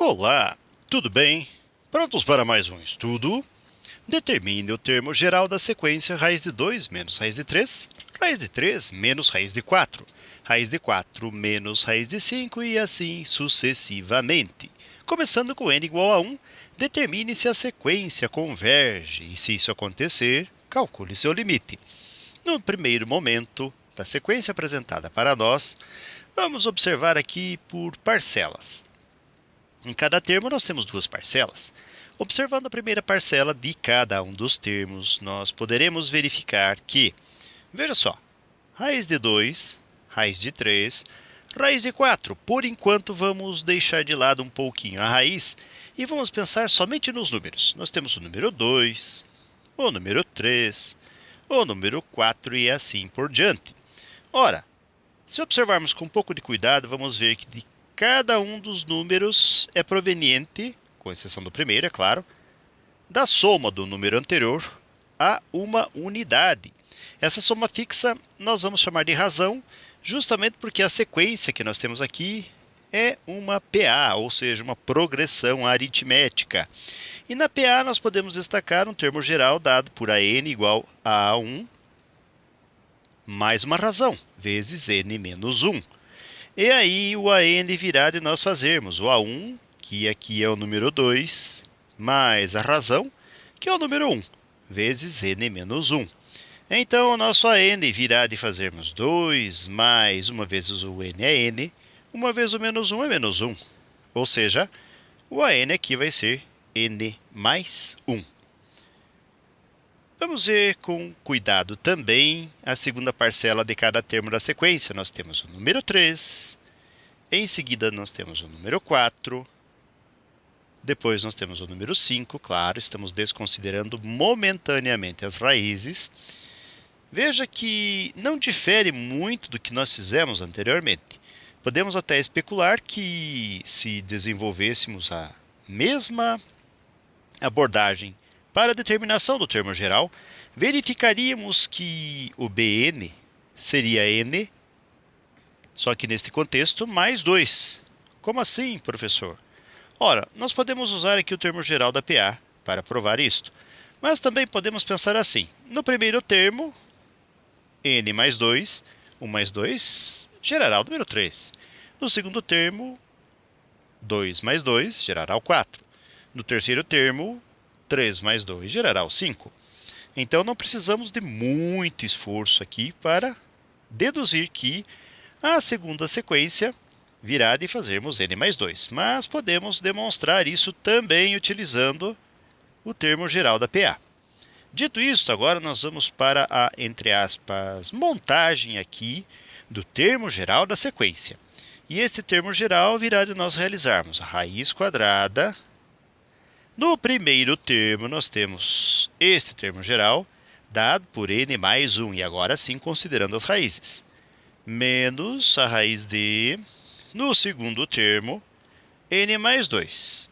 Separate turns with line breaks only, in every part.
Olá, tudo bem? Prontos para mais um estudo? Determine o termo geral da sequência raiz de 2 menos raiz de 3, raiz de 3 menos raiz de 4, raiz de 4 menos raiz de 5 e assim sucessivamente. Começando com n igual a 1, determine se a sequência converge e, se isso acontecer, calcule seu limite. No primeiro momento da sequência apresentada para nós, vamos observar aqui por parcelas. Em cada termo, nós temos duas parcelas. Observando a primeira parcela de cada um dos termos, nós poderemos verificar que, veja só, raiz de 2, raiz de 3, raiz de 4. Por enquanto, vamos deixar de lado um pouquinho a raiz e vamos pensar somente nos números. Nós temos o número 2, o número 3, o número 4 e assim por diante. Ora, se observarmos com um pouco de cuidado, vamos ver que de cada um dos números é proveniente, com exceção do primeiro, é claro, da soma do número anterior a uma unidade. Essa soma fixa nós vamos chamar de razão, justamente porque a sequência que nós temos aqui é uma PA, ou seja, uma progressão aritmética. E na PA nós podemos destacar um termo geral dado por AN igual a A1 mais uma razão, vezes N menos 1. E aí o AN virá de nós fazermos o A1, que aqui é o número 2, mais a razão, que é o número 1, vezes N menos 1. Então, o nosso AN virá de fazermos 2 mais uma vezes o N é N, uma vez o menos 1 é menos 1. Ou seja, o AN aqui vai ser N mais 1. Vamos ver com cuidado também a segunda parcela de cada termo da sequência. Nós temos o número 3, em seguida nós temos o número 4, depois nós temos o número 5, claro, estamos desconsiderando momentaneamente as raízes. Veja que não difere muito do que nós fizemos anteriormente. Podemos até especular que, se desenvolvêssemos a mesma abordagem para a determinação do termo geral, verificaríamos que o Bn seria n, só que neste contexto, mais 2. Como assim, professor? Ora, nós podemos usar aqui o termo geral da PA para provar isto, mas também podemos pensar assim. No primeiro termo, n mais 2, 1 mais 2 gerará o número 3. No segundo termo, 2 mais 2 gerará o 4. No terceiro termo, 3 mais 2 gerará o 5. Então, não precisamos de muito esforço aqui para deduzir que a segunda sequência virá de fazermos n mais 2. Mas podemos demonstrar isso também utilizando o termo geral da PA. Dito isto, agora nós vamos para a, entre aspas, montagem aqui do termo geral da sequência. E este termo geral virá de nós realizarmos a raiz quadrada. No primeiro termo, nós temos este termo geral, dado por n mais 1, e agora sim considerando as raízes, menos a raiz de, no segundo termo, n mais 2.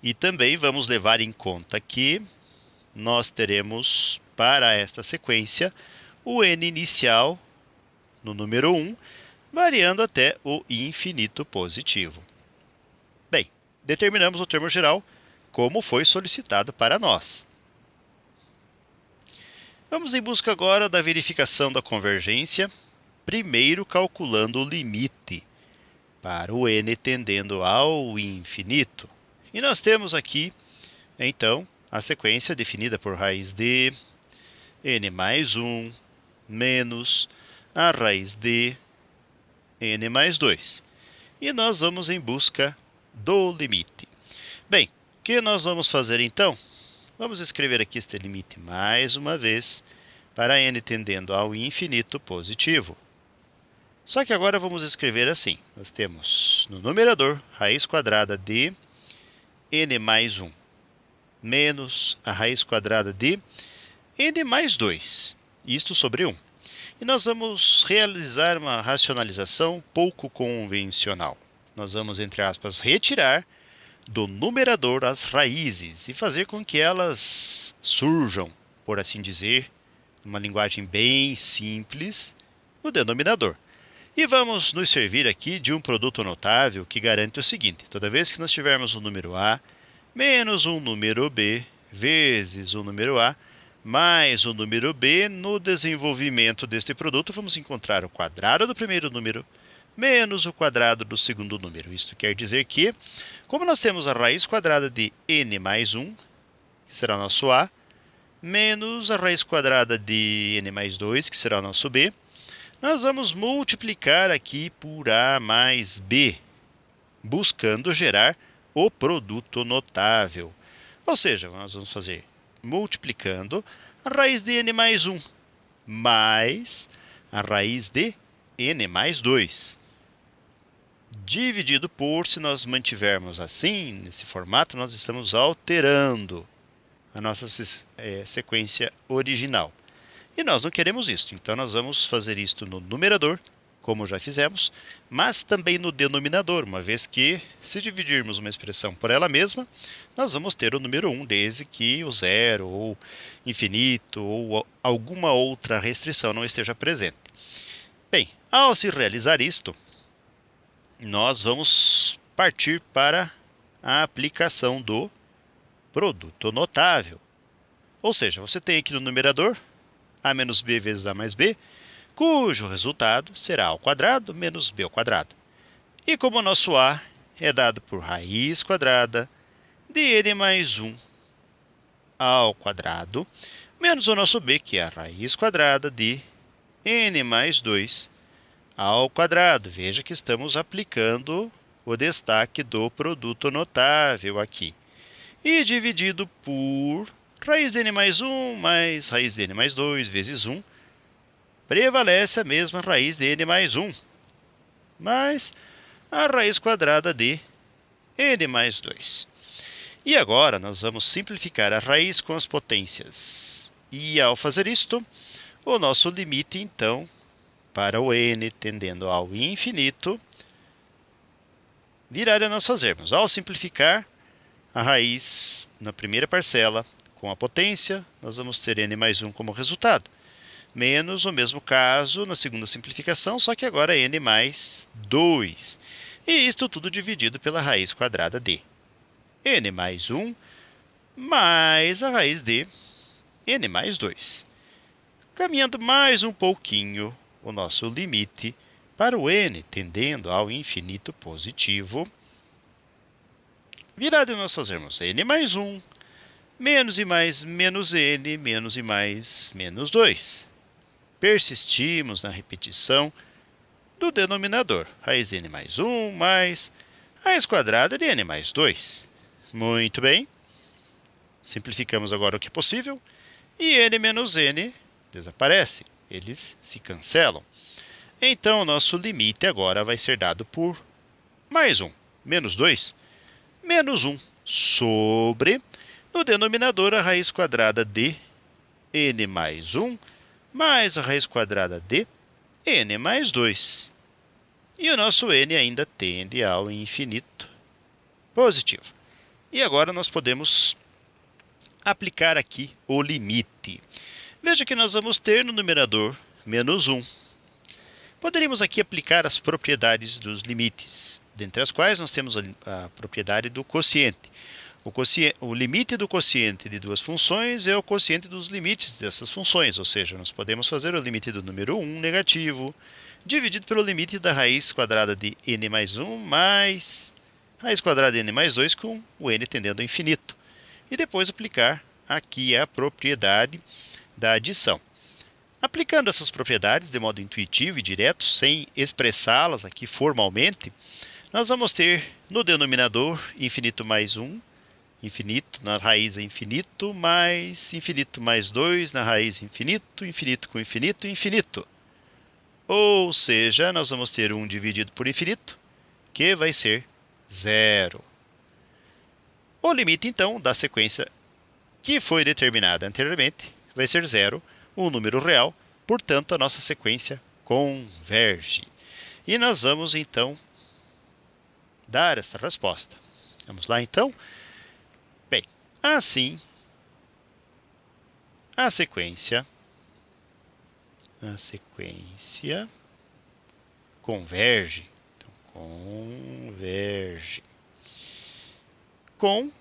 E também vamos levar em conta que nós teremos, para esta sequência, o n inicial no número 1, variando até o infinito positivo. Bem, determinamos o termo geral como foi solicitado para nós. Vamos em busca agora da verificação da convergência, primeiro calculando o limite para o n tendendo ao infinito. E nós temos aqui, então, a sequência definida por raiz de n mais 1 menos a raiz de n mais 2. E nós vamos em busca do limite. Bem, o que nós vamos fazer então? Vamos escrever aqui este limite mais uma vez para n tendendo ao infinito positivo. Só que agora vamos escrever assim. Nós temos no numerador raiz quadrada de n mais 1 menos a raiz quadrada de n mais 2, isto sobre 1. E nós vamos realizar uma racionalização pouco convencional. Nós vamos, entre aspas, retirar do numerador as raízes e fazer com que elas surjam, por assim dizer, numa linguagem bem simples, no denominador. E vamos nos servir aqui de um produto notável que garante o seguinte: toda vez que nós tivermos o número A menos um número B vezes o número A mais o número B, no desenvolvimento deste produto, vamos encontrar o quadrado do primeiro número menos o quadrado do segundo número. Isto quer dizer que, como nós temos a raiz quadrada de n mais 1, que será o nosso A, menos a raiz quadrada de n mais 2, que será o nosso B, nós vamos multiplicar aqui por A mais B, buscando gerar o produto notável. Ou seja, nós vamos fazer multiplicando a raiz de n mais 1 mais a raiz de n mais 2. Dividido por, se nós mantivermos assim, nesse formato, nós estamos alterando a nossa sequência original. E nós não queremos isso, então nós vamos fazer isto no numerador, como já fizemos, mas também no denominador, uma vez que, se dividirmos uma expressão por ela mesma, nós vamos ter o número 1, desde que o zero, ou infinito, ou alguma outra restrição não esteja presente. Bem, ao se realizar isto, nós vamos partir para a aplicação do produto notável. Ou seja, você tem aqui no numerador a menos b vezes a mais b, cujo resultado será a ao quadrado menos b ao quadrado. E como o nosso a é dado por raiz quadrada de n mais 1 ao quadrado, menos o nosso b, que é a raiz quadrada de n mais 2 ao quadrado. Veja que estamos aplicando o destaque do produto notável aqui. E dividido por raiz de n mais 1 mais raiz de n mais 2 vezes 1, prevalece a mesma raiz de n mais 1, mais a raiz quadrada de n mais 2. E agora nós vamos simplificar a raiz com as potências. E ao fazer isto, o nosso limite, então, para o n tendendo ao infinito, virá a nós fazermos. Ao simplificar a raiz na primeira parcela com a potência, nós vamos ter n mais 1 como resultado. Menos o mesmo caso na segunda simplificação, só que agora é n mais 2. E isto tudo dividido pela raiz quadrada de n mais 1 mais a raiz de n mais 2. Caminhando mais um pouquinho, o nosso limite para o n tendendo ao infinito positivo virá de nós fazermos n mais 1, menos e mais menos n, menos e mais menos 2. Persistimos na repetição do denominador. Raiz de n mais 1 mais raiz quadrada de n mais 2. Muito bem. Simplificamos agora o que é possível. E n menos n desaparece. Eles se cancelam. Então, o nosso limite agora vai ser dado por mais 1, menos 2, menos 1 sobre, no denominador, a raiz quadrada de n mais 1 mais a raiz quadrada de n mais 2. E o nosso n ainda tende ao infinito positivo. E agora nós podemos aplicar aqui o limite. Veja que nós vamos ter no numerador menos 1. Poderíamos aqui aplicar as propriedades dos limites, dentre as quais nós temos a propriedade do quociente. O limite do quociente de duas funções é o quociente dos limites dessas funções, ou seja, nós podemos fazer o limite do número 1 negativo, dividido pelo limite da raiz quadrada de n mais 1 mais raiz quadrada de n mais 2 com o n tendendo ao infinito. E depois aplicar aqui a propriedade da adição. Aplicando essas propriedades de modo intuitivo e direto, sem expressá-las aqui formalmente, nós vamos ter no denominador infinito mais 1, infinito na raiz é infinito, mais 2 na raiz infinito, infinito com infinito, infinito. Ou seja, nós vamos ter 1 dividido por infinito, que vai ser 0. O limite, então, da sequência que foi determinada anteriormente vai ser 0, um número real, portanto, a nossa sequência converge. E nós vamos, então, dar esta resposta. Vamos lá, então? Bem, assim, a sequência converge. Então, converge. Com,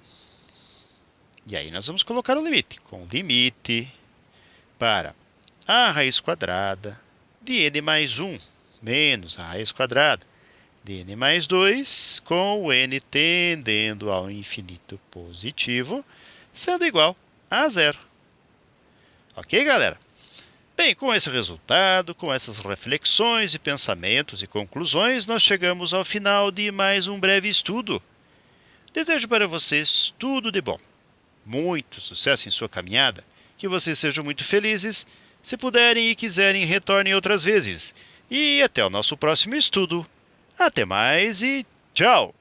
e aí nós vamos colocar o limite. Com limite para a raiz quadrada de n mais 1 menos a raiz quadrada de n mais 2, com o n tendendo ao infinito positivo, sendo igual a zero. Ok, galera? Bem, com esse resultado, com essas reflexões e pensamentos e conclusões, nós chegamos ao final de mais um breve estudo. Desejo para vocês tudo de bom, muito sucesso em sua caminhada, que vocês sejam muito felizes. Se puderem e quiserem, retornem outras vezes. E até o nosso próximo estudo. Até mais e tchau!